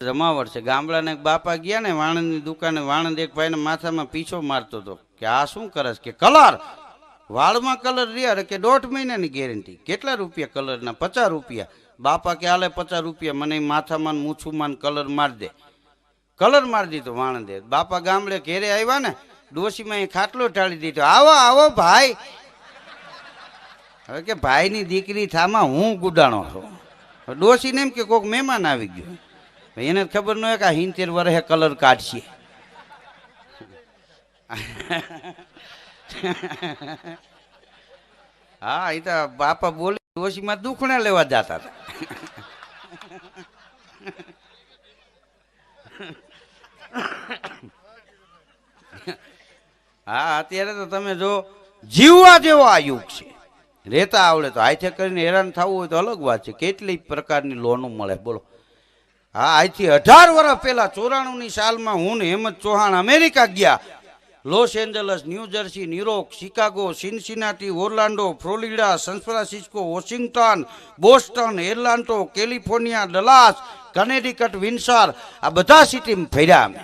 જમાવટ છે. ગામડાના એક બાપા ગયા ને વાણંદની દુકાને, વાણંદ એક ભાઈને માથામાં પીછો મારતો હતો કે આ શું કરે કે કલર વાળમાં કલર રહ્યા કે 1.5 મહિનાની ગેરંટી. કેટલા રૂપિયા કલરના? 50 રૂપિયા. બાપા કે હાલે 50 રૂપિયા, મને માથામાં મૂછુમાં કલર મારી દે. કલર મારી દીધો વાણંદે. બાપા ગામડે ઘેરે આવ્યા ને, ડોશીમાં એ ખાટલો ઢાળી દીધો. આવો આવો ભાઈ. હવે કે ભાઈની દીકરી થામાં હું ગુડાણો છું. ડોશીને એમ કે કોઈક મહેમાન આવી ગયો. એને ખબર ન હોય કે આ 70 વર્ષે કલર કાઢશે. હા, એ તો બાપા બોલે ડોશીમાં દુખણા લેવા જતા હતા. હા, અત્યારે તો તમે જો જીવવા જેવો આ યુગ છે. રેતા આવડે તો હાથે કરીને હેરાન થવું હોય તો અલગ વાત છે. કેટલી પ્રકારની લોનો મળે બોલો. હા, આજથી 18 વર્ષ પહેલા 94ની સાલમાં હું ને હેમંત ચૌહાણ અમેરિકા ગયા. Los Angeles, New Jersey, New York, Chicago, Cincinnati, Orlando, Florida, San Francisco, Washington, Boston, Atlanta, California, Dallas, Connecticut, Windsor, આ બધા સિટીમાં ફર્યા અમે.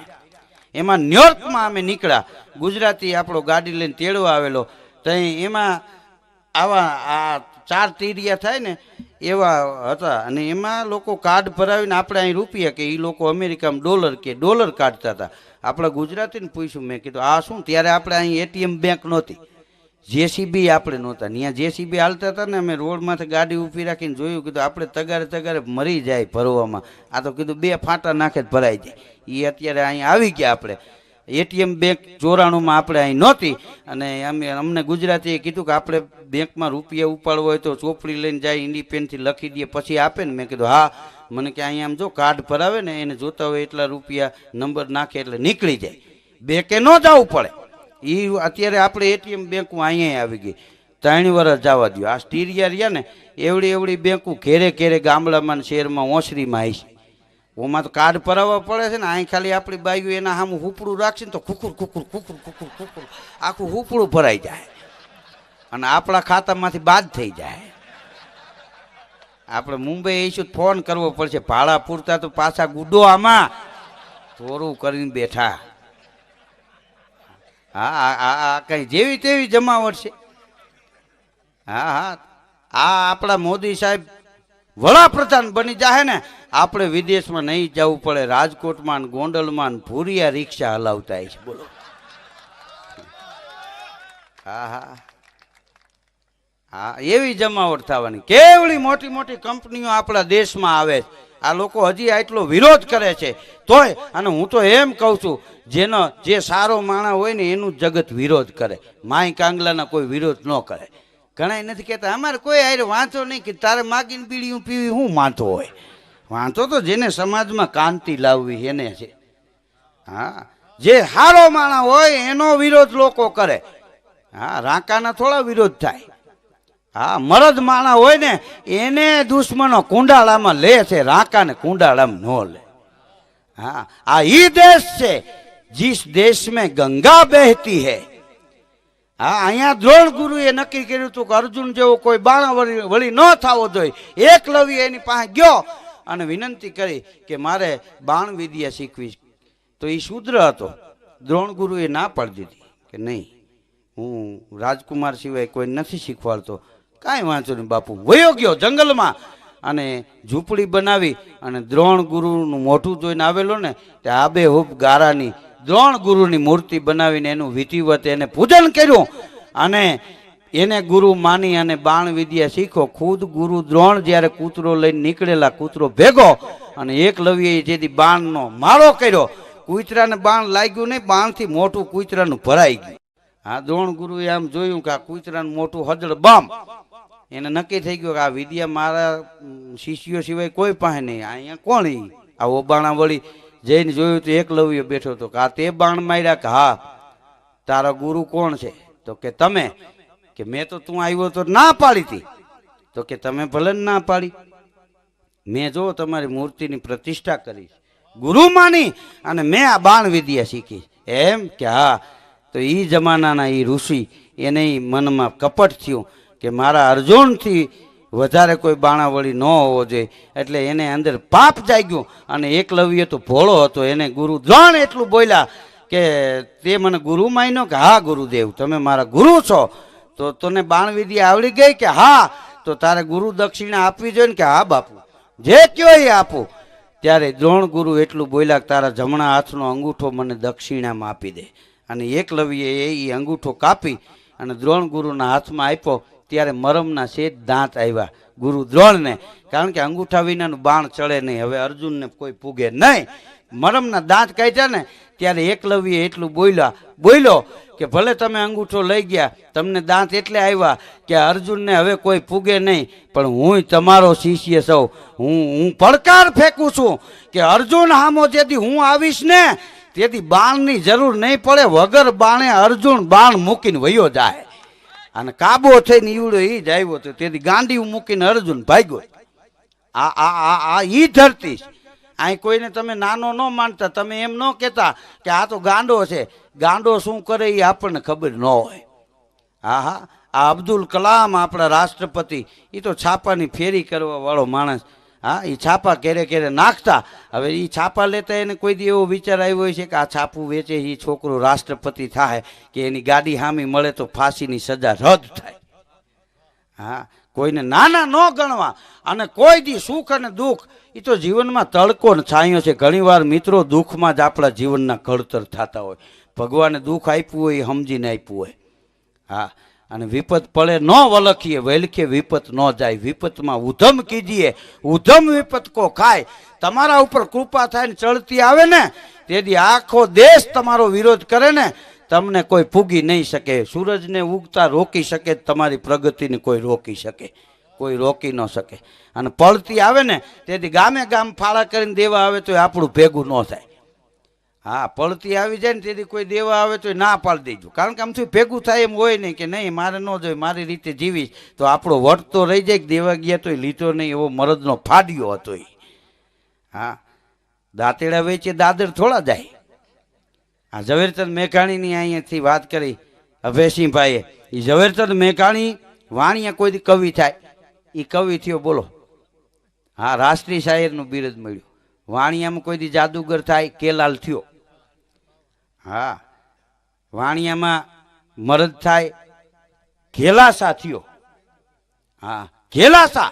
એમાં ન્યુયોર્કમાં અમે નીકળ્યા. ગુજરાતી આપણો ગાડી લઈને તેડવા આવેલો. ત્યાં એમાં આવા આ 4 ટીરિયા થાય ને એવા હતા. અને એમાં લોકો કાર્ડ ભરાવીને આપણે અહીં રૂપિયા કે એ લોકો અમેરિકામાં ડોલર કાઢતા હતા. આપણે ગુજરાતીને પૂછ્યું, મેં કીધું આ શું? ત્યારે આપણે અહીં એટીએમ બેંક નહોતી, જેસીબી આપણે નહોતા. ત્યાં જેસીબી હાલતા હતા ને, અમે રોડમાંથી ગાડી ઊભી રાખીને જોયું. કીધું આપણે તગારે મરી જાય ભરવામાં. આ તો કીધું 2 ફાંટા નાખે જ ભરાઈ જાય. એ અત્યારે અહીં આવી ગયા. આપણે એટીએમ બેંક 94માં આપણે અહીં નહોતી. અને અમને ગુજરાતીએ કીધું કે આપણે બેંકમાં રૂપિયા ઉપાડવો હોય તો ચોપડી લઈને જાય, ઇન્ડિપેન્ડથી લખી દઈએ પછી આપે ને. મેં કીધું હા. મને કે અહીંયા આમ જો કાર્ડ ભરાવે ને, એને જોતા હોય એટલા રૂપિયા નંબર નાખે એટલે નીકળી જાય, બેંકે ન જવું પડે. એ અત્યારે આપણે એટીએમ બેંકું અહીંયા આવી ગઈ. 3 વર્ષ જવા દો. આ સ્ટીરિયા રહ્યા ને એવડી બેંકું ઘેરે ગામડામાં ને શહેરમાં ઓસરીમાં આવી છે. ઓમાં તો કાર્ડ ભરાવવા પડે છે ને. અહીં ખાલી આપણી બાઈઓ એના સામું હુપડું રાખશે ને તો ખુકુર આખું હુપડું ભરાઈ જાય અને આપણા ખાતામાંથી બાદ થઈ જાય. આપણે મુંબઈ આવીશું ફોન કરવો પડશે. ભાડા પૂરતા તો પાછા ગુડો આમાં થોડું કરીને બેઠા. હા, કઈ જેવી તેવી જમાવટ છે. હા, આ આપણા મોદી સાહેબ વડાપ્રધાન બની જાય ને, આપણે વિદેશમાં નહીં જવું પડે. રાજકોટમાં ગોંડલમાં ભૂરિયા રિક્ષા હલાવતા છે બોલો. હા, એવી જમાવટ થવાની. કેવડી મોટી કંપનીઓ આપણા દેશમાં આવે છે. આ લોકો હજી આટલો વિરોધ કરે છે તોય. અને હું તો એમ કહું છું, જે સારો માણસ હોય ને એનું જગત વિરોધ કરે. માય કાંગલાના કોઈ વિરોધ ન કરે. ઘણા નથી કહેતા અમારે કોઈ આરે વાંચો નહીં કે તારે માગીને બીડીયું પીવી હું વાંચો હોય. વાંચો તો જેને સમાજમાં કાંતિ લાવવી એને છે. હા, જે સારો માણસ હોય એનો વિરોધ લોકો કરે. હા, રાંકાના થોડા વિરોધ થાય. હા, મરદ માણા હોય ને એને દુશ્મનો કુંડાળામાં લે છે, રાંકાને કુંડાળામાં ન લે. હા, આ ઈ દેશ છે જીસ દેશ મેં ગંગા બહેતી હૈ. હા, અહીંયા દ્રોણ ગુરુએ નક્કી કર્યું હતું કે અર્જુન જેવો કોઈ બાણા વળી ન થવો જોઈએ. એકલવ્ય એની પાસે ગયો અને વિનંતી કરી કે મારે બાણ વિદ્યા શીખવી. તો એ શૂદ્ર હતો. દ્રોણ ગુરુએ ના પાડી દીધી કે નહીં, હું રાજકુમાર સિવાય કોઈ નથી શીખવાડતો. કાંઈ વાંચો નહીં બાપુ. વયો ગયો જંગલમાં અને ઝૂંપડી બનાવી અને દ્રોણ ગુરુનું મોઢું જોઈને આવેલો ને તે આબેહૂબ ગારાની દ્રોણ ગુરુની મૂર્તિ બનાવીને એનું વિધિવત એને પૂજન કર્યું અને એને ગુરુ માની અને બાણ વિદ્યા શીખો. ખુદ ગુરુ દ્રોણ જ્યારે કૂતરો લઈને નીકળેલા, કૂતરો ભેગો અને એકલવ્યએ જેથી બાણનો માળો કર્યો, કૂતરાને બાણ લાગ્યું નહીં, બાણથી મોટું કૂતરાનું ભરાઈ ગયું. હા, દ્રોણ ગુરુએ આમ જોયું કે આ કૂતરાનું મોટું હજળ બમ. એને નક્કી થઈ ગયું કે આ વિદ્યા મારા શિષ્યો સિવાય કોઈ પાસે નહીં. અહીંયા કોણ? આ ઓબાણા વળી જઈને જોયું તો એકલવ્ય બેઠો હતો. કે આ તે બાણ માર્યા? કે હા. તારા ગુરુ કોણ છે? તો કે તમે. કે મેં તો તું આવ્યો તો ના પાડી હતી. તો કે તમે ભલે ના પાડી, મેં જો તમારી મૂર્તિની પ્રતિષ્ઠા કરી ગુરુ માની અને મેં આ બાણ વિદ્યા શીખી. એમ કે હા. તો એ જમાનાના એ ઋષિ એને મનમાં કપટ થયું કે મારા અર્જુનથી વધારે કોઈ બાણાવળી ન હોવો જોઈએ. એટલે એને અંદર પાપ જાગ્યું અને એકલવ્ય તો ભોળો હતો. એને ગુરુ દ્રોણ એટલું બોલ્યા કે તે મને ગુરુ માન્યો કે હા ગુરુદેવ તમે મારા ગુરુ છો. તો તને બાણવિધિ આવડી ગઈ કે હા. તો તારે ગુરુ દક્ષિણા આપવી જોઈએ ને કે હા બાપુ જે કયો એ આપું. ત્યારે દ્રોણ ગુરુ એટલું બોલ્યા કે તારા જમણા હાથનો અંગૂઠો મને દક્ષિણામાં આપી દે. અને એકલવ્યએ એ અંગૂઠો કાપી અને દ્રોણ ગુરુના હાથમાં આપ્યો. ત્યારે મરમના શેઠ દાંત આવ્યા ગુરુ દ્રોણને, કારણ કે અંગૂઠા વિનાનું બાણ ચડે નહીં. હવે અર્જુનને કોઈ પૂગે નહીં. મરમના દાંત કાઢ્યા ને ત્યારે એકલવ્ય એટલું બોલ્યો કે ભલે તમે અંગૂઠો લઈ ગયા, તમને દાંત એટલે આવ્યા કે અર્જુનને હવે કોઈ પૂગે નહીં, પણ હું તમારો શિષ્ય છું. હું પડકાર ફેંકું છું કે અર્જુન હામો જેથી હું આવીશ ને તેથી બાણની જરૂર નહીં પડે. વગર બાણે અર્જુન બાણ મૂકીને વયો જાય. અને કાબો થઈને ઈવડો એ જ આવ્યો હતો. તેથી ગાંડી મૂકીને અર્જુન ભાગ્યો. આ ઈ ધરતી. અહીં કોઈને તમે નાનો ન માનતા. તમે એમ ન કહેતા કે આ તો ગાંડો છે. ગાંડો શું કરે એ આપણને ખબર ન હોય. હા, આ અબ્દુલ કલામ આપણા રાષ્ટ્રપતિ એ તો છાપાની ફેરી કરવા વાળો માણસ. હા, એ છાપા ક્યારે નાખતા. હવે એ છાપા લેતા એને કોઈ દી એવો વિચાર આવ્યો હોય છે કે આ છાપું વેચે એ છોકરો રાષ્ટ્રપતિ થાય કે એની ગાડી હામી મળે તો ફાંસીની સજા રદ થાય. હા, કોઈને નાના ન ગણવા. અને કોઈ દી સુખ અને દુઃખ એ તો જીવનમાં તડકો ને છાંયો છે. ઘણીવાર મિત્રો દુઃખમાં જ આપણા જીવનના ઘડતર થતા હોય. ભગવાને દુઃખ આપ્યું હોય એ સમજીને આપ્યું હોય. હા, અને વિપત પડે ન વલખીએ વેલખે વિપત ન જાય. વિપતમાં ઉધમ કીજીએ ઉધમ વિપત કો ખાય. તમારા ઉપર કૃપા થાય ને ચડતી આવે ને તેથી આખો દેશ તમારો વિરોધ કરે ને તમને કોઈ ફૂગી નહીં શકે. સૂરજને ઉગતા રોકી શકે, તમારી પ્રગતિને કોઈ રોકી શકે, કોઈ રોકી ન શકે. અને પડતી આવે ને તેથી ગામે ગામ ફાળા કરીને દેવા આવે તો આપણું ભેગું ન થાય. હા, પડતી આવી જાય ને તેથી કોઈ દેવા આવે તો ના પાડી દેજો. કારણ કે આમથી ભેગું થાય એમ હોય નહીં કે નહીં મારે ન જોઈએ, મારી રીતે જીવીશ. તો આપણો વટ તો રહી જાય કે દેવા ગયા તો લીધો નહીં. એવો મરદનો ફાડ્યો હતો એ. હા, દાંતેડા વેચે દાદર થોડા જાય. આ ઝવેરચંદ મેઘાણીની અહીંયાથી વાત કરી અભયસિંહભાઈએ. એ ઝવેરચંદ મેઘાણી વાણિયા કોઈ કવિ થાય એ કવિ થયો. બોલો. હા, રાષ્ટ્રીય શાયરનું બિરુદ મળ્યું. વાણિયામાં કોઈ દી જાદુગર થાય કેલાલ થયો. હા, વાણિયામાં મરદ થાય ઘેલાસા થયો. હા, ઘેલાસા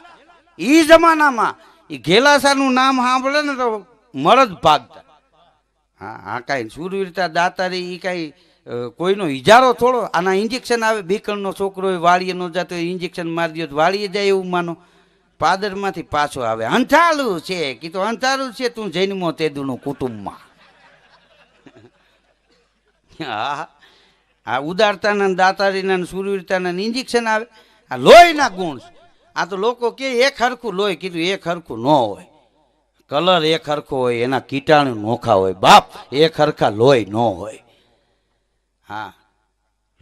ઈ જમાનામાં એ ઘેલાસાનું નામ સાંભળે ને તો મરદ ભાગતા. હા, આ કાંઈ શૂરવીરતા દાતારી એ કાંઈ કોઈનો ઇજારો થોડો. આના ઇન્જેક્શન આવે. બીકણનો છોકરો હોય વાળીએ ન જતો ઇન્જેક્શન મારી દો તો વાળીએ જાય એવું માનો. પાદરમાંથી પાછો આવે. અંધારું છે કીધું અંધારું છે તું જન્મો તેદુનું કુટુંબમાં. હા, આ ઉદારતાના દાતારીના શૂરવીરતાના ઇન્જેક્શન આવે. આ લોહીના ગુણ. આ તો લોકો કે એક હરખું લોહી. કીધું એક હરખું ન હોય. કલર એક હરખો હોય, એના કીટાણુ નોખા હોય. બાપ એક હરખા લોહી ન હોય. હા,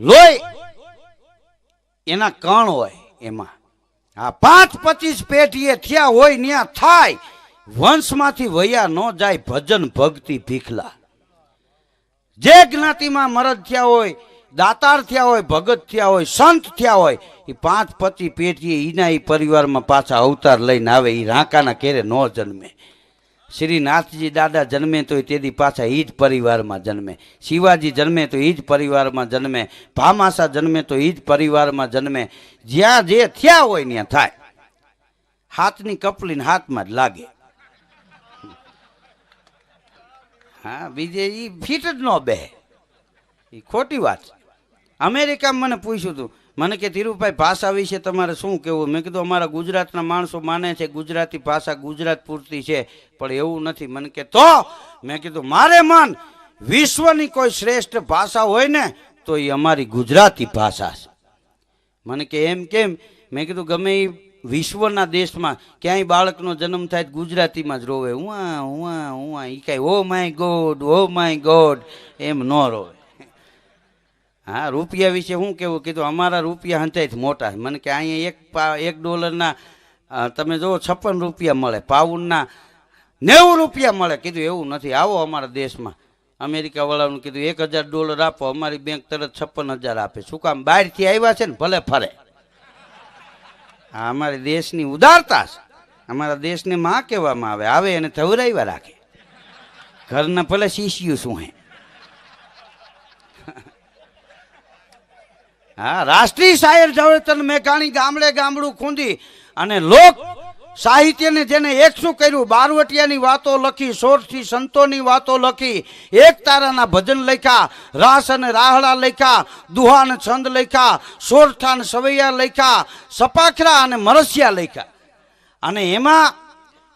લોહી એના કણ હોય એમાં. હા, 5-25 પેઢીએ થયા હોય ત્યાં થાય. વંશમાંથી વયા ન જાય ભજન ભક્તિ ભીખલા. જે જ્ઞાતિમાં મરદ થયા હોય, દાતાર થયા હોય, ભગત થયા હોય, સંત થયા હોય, એ 5-25 પેઢીએ એના એ પરિવારમાં પાછા અવતાર લઈને આવે. એ રાંકાના ઘેરે ન જન્મે. શ્રીનાથજી દાદા જન્મે તો તેથી પાછા એ જ પરિવારમાં જન્મે. શિવાજી જન્મે તો એ જ પરિવારમાં જન્મે. ભામાસા જન્મે તો એ જ પરિવારમાં જન્મે. જ્યાં જે થયા હોય ત્યાં થાય. હાથની કપલીને હાથમાં જ લાગે. હા, બીજે એ ફીટ જ ન બે. એ ખોટી વાત. અમેરિકામાં મને પૂછ્યું હતું. મને કે ધીરુભાઈ ભાષા વિશે તમારે શું કહેવું? મેં કીધું અમારા ગુજરાતના માણસો માને છે ગુજરાતી ભાષા ગુજરાત પૂરતી છે, પણ એવું નથી. મને કે તો મેં કીધું મારે મન વિશ્વની કોઈ શ્રેષ્ઠ ભાષા હોય ને તો એ અમારી ગુજરાતી ભાષા છે. મને કે એમ કેમ? મેં કીધું ગમે એ વિશ્વના દેશમાં ક્યાંય બાળકનો જન્મ થાય ગુજરાતીમાં જ રોવે. હું એ કાંઈ ઓ માય ગોડ એમ ન રોવે. હા, રૂપિયા વિશે શું કેવું? કીધું અમારા રૂપિયા હંતાઈથી મોટા. મને કે અહીંયા $1 તમે જુઓ 56 રૂપિયા મળે, પાઉન્ડના 90 રૂપિયા મળે. કીધું એવું નથી, આવો અમારા દેશમાં. અમેરિકા વાળાનું કીધું $1000 આપો, અમારી બેંક તરત 56,000 આપે. શું કામ? બહારથી આવ્યા છે ને ભલે ફરે. આ અમારી દેશની ઉદારતા છે. અમારા દેશને માં કહેવામાં આવે, આવે એને ધવરાવ્યા રાખે. ઘરના ભલે શિષ્યું શું હે. હા, રાષ્ટ્રીય શાયર ઝવેરચંદ મેઘાણી ગામડે ગામડું ખૂંદી અને લોક સાહિત્યને જેને એકસું કર્યું, બારવટિયાની વાતો લખી, સોરઠી સંતોની વાતો લખી, એક તારાના ભજન લખ્યા, રાસ અને રાહડા લખ્યા, દુહા અને છંદ લખ્યા, સોરઠા અને સવૈયા લખ્યા, સપાખરા અને મરસિયા લખ્યા. અને એમાં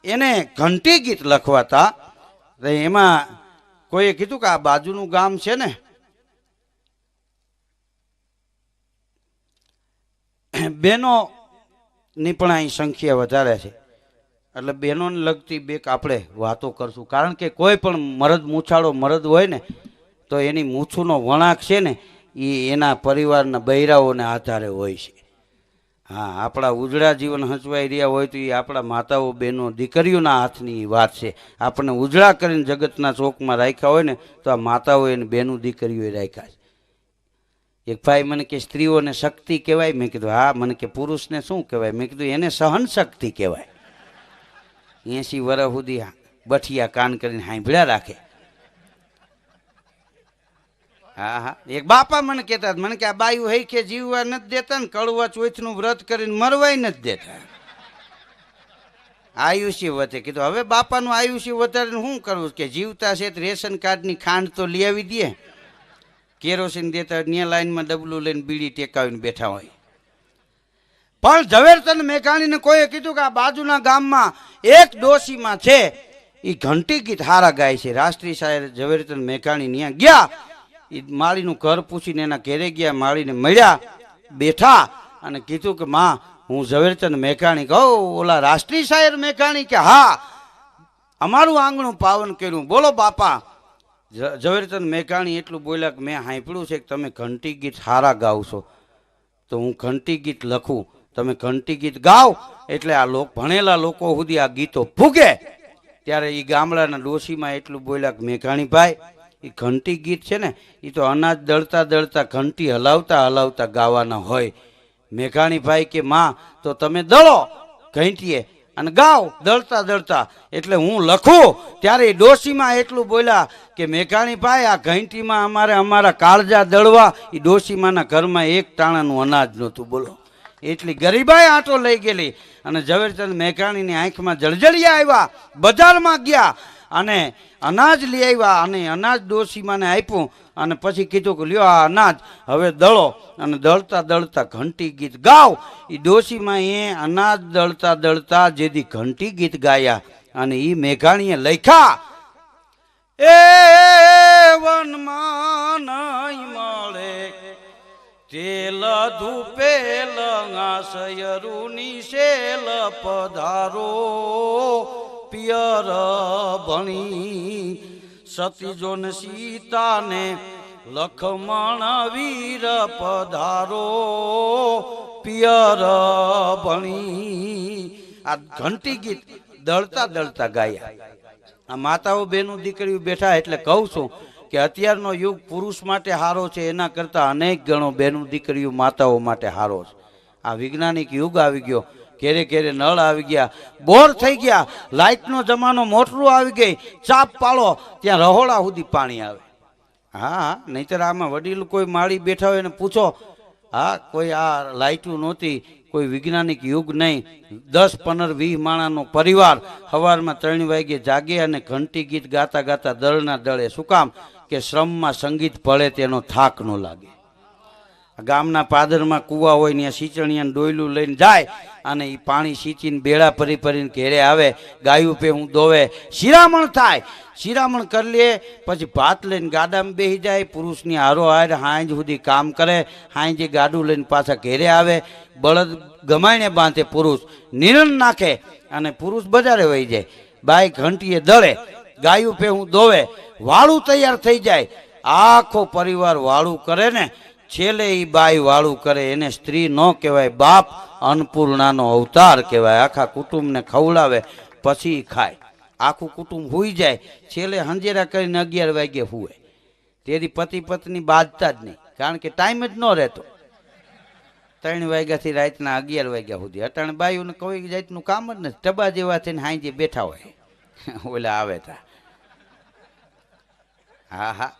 એને ઘંટી ગીત લખવાતા. એમાં કોઈએ કીધું કે આ બાજુનું ગામ છે ને, બહેનો ની પણ અહીં સંખ્યા વધારે છે, એટલે બહેનોને લગતી બેક આપણે વાતો કરશું. કારણ કે કોઈ પણ મરદ મૂછાળો મરદ હોય ને તો એની મૂછુનો વળાંક છે ને એ એના પરિવારના બૈરાઓને આધારે હોય છે. હા, આપણા ઉજળા જીવન હંચવાઈ રહ્યા હોય તો એ આપણા માતાઓ બહેનો દીકરીઓના હાથની વાત છે. આપણને ઉજળા કરીને જગતના ચોકમાં રાખ્યા હોય ને તો આ માતાઓ એને બહેનો દીકરીઓએ રાખ્યા છે. એક ભાઈ મને કે સ્ત્રીઓને શક્તિ કહેવાય. મેં કીધું હા. મને કે પુરુષને શું કહેવાય? મેં કીધું એને સહન શક્તિ કહેવાય. 80 વર્ષ સુધી બઠિયા કાન કરીને સાંભળ્યા રાખે. હા હા, એક બાપા મને કહેતા, મને કે આ બાયું હઈ કે જીવવા નથી દેતા ને કડવા ચોથનું વ્રત કરીને મરવાય નથી દેતા, આયુષ્ય વધે. કીધું હવે બાપાનું આયુષ્ય વધારે શું કરવું? કે જીવતા છે રેશન કાર્ડની ખાંડ તો લઈ આવી દે, કેરોસીન દેતા ન્યા લાઈનમાં ડબલું લઈને બીડી ટેકાવીને બેઠા હોય. પણ ઝવેરચંદ મેઘાણીને કોઈએ કીધું કે આ બાજુના ગામમાં એક ડોશીમાં છે એ ઘંટી ગીત હારા ગાય છે. રાષ્ટ્રીય શાયર ઝવેરચંદ મેઘાણી ત્યાં ગયા, એ માળીનું ઘર પૂછીને એના ઘેરે ગયા, માળીને મળ્યા, બેઠા અને કીધું કે માં હું ઝવેરચંદ મેઘાણી કહું. ઓલા રાષ્ટ્રીય શાયર મેઘાણી કે હા, અમારું આંગણું પાવન કર્યું. બોલો બાપા. ઝવેરચંદ મેઘાણી એટલું બોલ્યા કે મેં સાંભળ્યું છે કે તમે ઘંટી ગીત હારા ગાવ છો, તો હું ઘંટી ગીત લખું, તમે ઘંટી ગીત ગાઓ એટલે આ ભણેલા લોકો સુધી આ ગીતો ફૂગે. ત્યારે એ ગામડાના ડોશીમાં એટલું બોલ્યા કે મેઘાણી ભાઈ, એ ઘંટી ગીત છે ને એ તો અનાજ દળતા દળતા ઘંટી હલાવતા હલાવતા ગાવાના હોય. મેઘાણી ભાઈ કે માં તો તમે દળો ઘંટીએ અને ગાઓ દળતા દળતા, એટલે હું લખું. ત્યારે એ ડોશીમાં એટલું બોલ્યા કે મેઘાણી ભાઈ આ ઘંટીમાં અમારે અમારા કાળજા દળવા એ ડોશીમાના ઘરમાં એક ટાણાનું અનાજ નહોતું. બોલો, એટલી ગરીબાઈ આંટો લઈ ગયેલી. અને ઝવેરચંદ મેઘાણીની આંખમાં જળજળિયા આવ્યા, બજારમાં ગયા અને અનાજ લઈ આવ્યા અને અનાજ ડોશીમાને આપ્યું અને પછી કીધું કે લ્યો આ અનાજ હવે દળો અને દળતા દળતા ઘંટી ગીત ગાઓ. એ ડોશીમાં એ અનાજ દળતા દળતા જેથી ઘંટી ગીત ગાયા અને એ મેઘાણીએ લખ્યા. એ વનમાં નહીં મળે તેલ ધૂપેલ સયરુની શેલ પધારો પિયર ભણી સતીજોન સીતાને લખમણ વીર પધારો પિયર ભણી. આ ઘંટી ગીત દળતા દળતા ગાયા. આ માતાઓ બહેનો દીકરીઓ બેઠા. એટલે કહું છું કે અત્યારનો યુગ પુરુષ માટે હારો છે એના કરતાં અનેક ગણો બહેનો દીકરીઓ માતાઓ માટે હારો છે. આ વૈજ્ઞાનિક યુગ આવી ગયો, ઘેરે ઘેરે નળ આવી ગયા, બોર થઈ ગયા, લાઇટનો જમાનો, મોટરું આવી ગઈ, ચાપ પાડો ત્યાં રહોડા સુધી પાણી આવે. હા, નહીતર આમાં વડીલ કોઈ માળી બેઠા હોય ને પૂછો, હા કોઈ આ લાઇટું નહોતી, કોઈ વૈજ્ઞાનિક યુગ નહીં. 10, 15, 20 માણાનો પરિવાર સવારમાં 3 વાગે જાગે અને ઘંટી ગીત ગાતા ગાતા દળના દળે. શું કામ? કે શ્રમમાં સંગીત ભળે તેનો થાક ન લાગે. ગામના પાદરમાં કૂવા હોય ત્યાં સિંચણીયાનું ડોયલું લઈને જાય અને એ પાણી સિંચીને બેડા ભરી ભરીને ઘેરે આવે. ગાયું પેહું દોવે, શિરામણ થાય, શિરામણ કરી લે, પછી ભાત લઈને ગાડામાં બેસી જાય. પુરુષની હારો હાર હાંજ સુધી કામ કરે, હાંજે ગાડું લઈને પાછા ઘેરે આવે. બળદ ગમાઈને બાંધે, પુરુષ નિરણ નાખે અને પુરુષ બજારે વહી જાય. બાઈ ઘંટીએ દળે, ગાયું પેહું દોવે, વાળું તૈયાર થઈ જાય. આખો પરિવાર વાળું કરે ને છેલ્લે એ બાઈ વાળું કરે. એને સ્ત્રી ન કહેવાય, બાપ અન્નપૂર્ણાનો અવતાર કહેવાય. આખા કુટુંબને ખવડાવે પછી ખાય. આખું કુટુંબ હુઈ જાય, છેલ્લે હંજેરા કરીને 11 વાગે હુએ. તેથી પતિ પત્ની બાંધતા જ નહીં, કારણ કે ટાઈમ જ ન રહેતો. 3 વાગ્યાથી રાતના 11 વાગ્યા સુધી અટાણે બાયુને કોઈ જાતનું કામ જ નથી, ટબા જેવા થઈને હાંજે બેઠા હોય ઓલા આવે તા. હા હા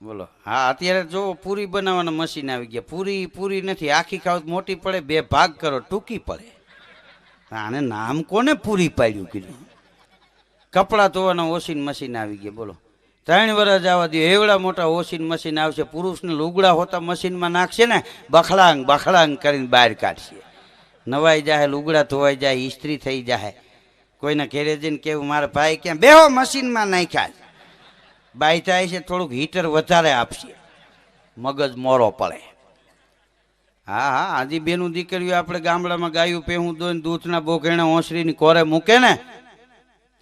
બોલો. હા અત્યારે જો પૂરી બનાવવાના મશીન આવી ગયા. પૂરી નથી, આખી ખાવ મોટી પડે, 2 ભાગ કરો ટૂંકી પડે. આને નામ કોને પૂરી પાડ્યું કીધું? કપડાં ધોવાના વોશિંગ મશીન આવી ગયા. બોલો 3 વર્ષ આવવા દે એવડા મોટા વોશિંગ મશીન આવશે. પુરુષને લુગડા હોતા મશીનમાં નાખશે ને બખડાંગ કરીને બહાર કાઢશે. નવાઈ જાય, લુગડા ધોવાઈ જાય, ઇસ્ત્રી થઈ જાય. કોઈના ઘેરે જઈને કેવું મારા ભાઈ ક્યાં બેહો મશીનમાં નાખ્યા. બાઈ થાય છે થોડુંક હીટર વધારે આપશે, મગજ મોરો પડે. હા હા હજી બેનું દીકરીઓ આપણે ગામડામાં ગાયું પેહું દોઈને દૂધના બોઘેણા ઓસરીની કોરે મૂકે ને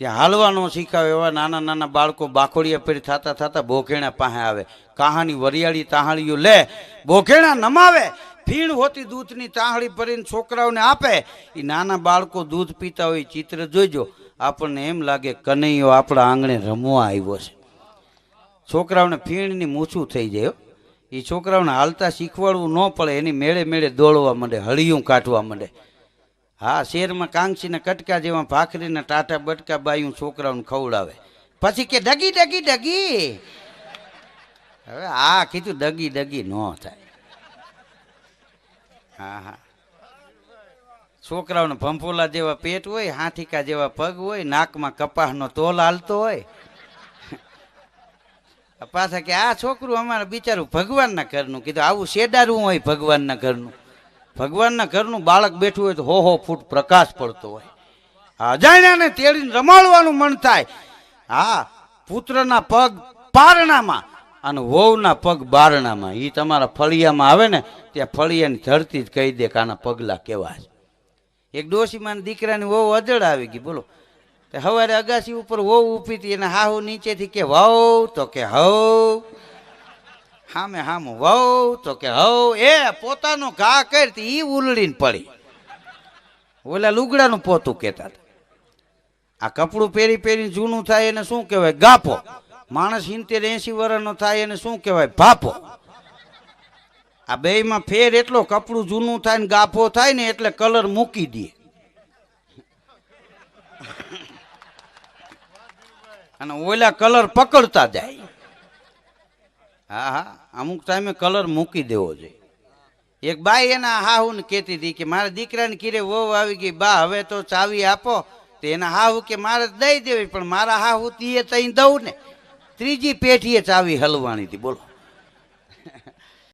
ત્યાં હાલવાનો શીખાવે એવા નાના નાના બાળકો બાખોડિયા પેર થતા બોઘેણા પાસે આવે. કહાની વરિયાળી તાહળીઓ લે, બોઘેણા નમાવે, ફીણ હોતી દૂધની તાહળી ભરીને છોકરાઓને આપે. એ નાના બાળકો દૂધ પીતા હોય ચિત્ર જોઈજો, આપણને એમ લાગે કનૈયો આપણા આંગણે રમવા આવ્યો છે. છોકરાઓને ફીણની મૂછું થઈ જાય. એ છોકરાઓને હાલતા શીખવાડવું ન પડે, એની મેળે દોડવા માંડે, હળિયું કાઢવા માંડે. હા શેરમાં કાંગસીના કટકા જેવા ભાખરીના ટાટા બટકા બાયું છોકરાઓને ખવડાવે. પછી કે ડગી ડગી ડગી. હવે આ કીધું ડગી ન થાય. હા હા છોકરાઓને ભંભોલા જેવા પેટ હોય, હાથીકા જેવા પગ હોય, નાકમાં કપાસનો તોલ હાલતો હોય. પાછા કે આ છોકરું અમારે બિચારું ભગવાનના ઘરનું. કીધું આવું શેડારું હોય ભગવાનના ઘરનું. ભગવાનના ઘરનું બાળક બેઠું હોય તો 100 ફૂટ પ્રકાશ પડતો હોય. અજાણ્યાને તેડીને રમાડવાનું મન થાય. હા પુત્રના પગ પારણામાં અને વહુના પગ બારણામાં. એ તમારા ફળિયામાં આવે ને ત્યાં ફળિયાની ધરતી જ કહી દે કે આના પગલા કેવા છે. એક ડોશીમાં દીકરાની વહુ અજડ આવી ગઈ. બોલો સવારે અગાસી ઉપર વહુ ઊભી હતી, એને હાહુ નીચેથી કે વહુ તો કે હવ, હામે વહુ તો કે હવ. એ પોતાનો ઘા કરતી ઈ ઉલડીને પડી. ઓલા લુગડાનું પોતું કહેતા હતા. આ કપડું પહેરીને જૂનું થાય એને શું કહેવાય? ગાપો. માણસ 70-80 વર્ષનો થાય એને શું કહેવાય? ભાપો. આ બેયમાં ફેર એટલો, કપડું જૂનું થાય ને ગાફો થાય ને એટલે કલર મૂકી દે અને ઓલા કલર પકડતા જાય. હા હા અમુક ટાઈમે કલર મૂકી દેવો જોઈએ. એક બાઈ એના હાહુ ને કહેતી હતી કે મારા દીકરાને કીરે વહુ આવી ગઈ, બા હવે તો ચાવી આપો. તો એના હાહુ કે મારે દઈ દેવી, પણ મારા હાહુ તીએ તઈ દઉં ને. ત્રીજી પેઢીએ ચાવી હલવાણી હતી. બોલો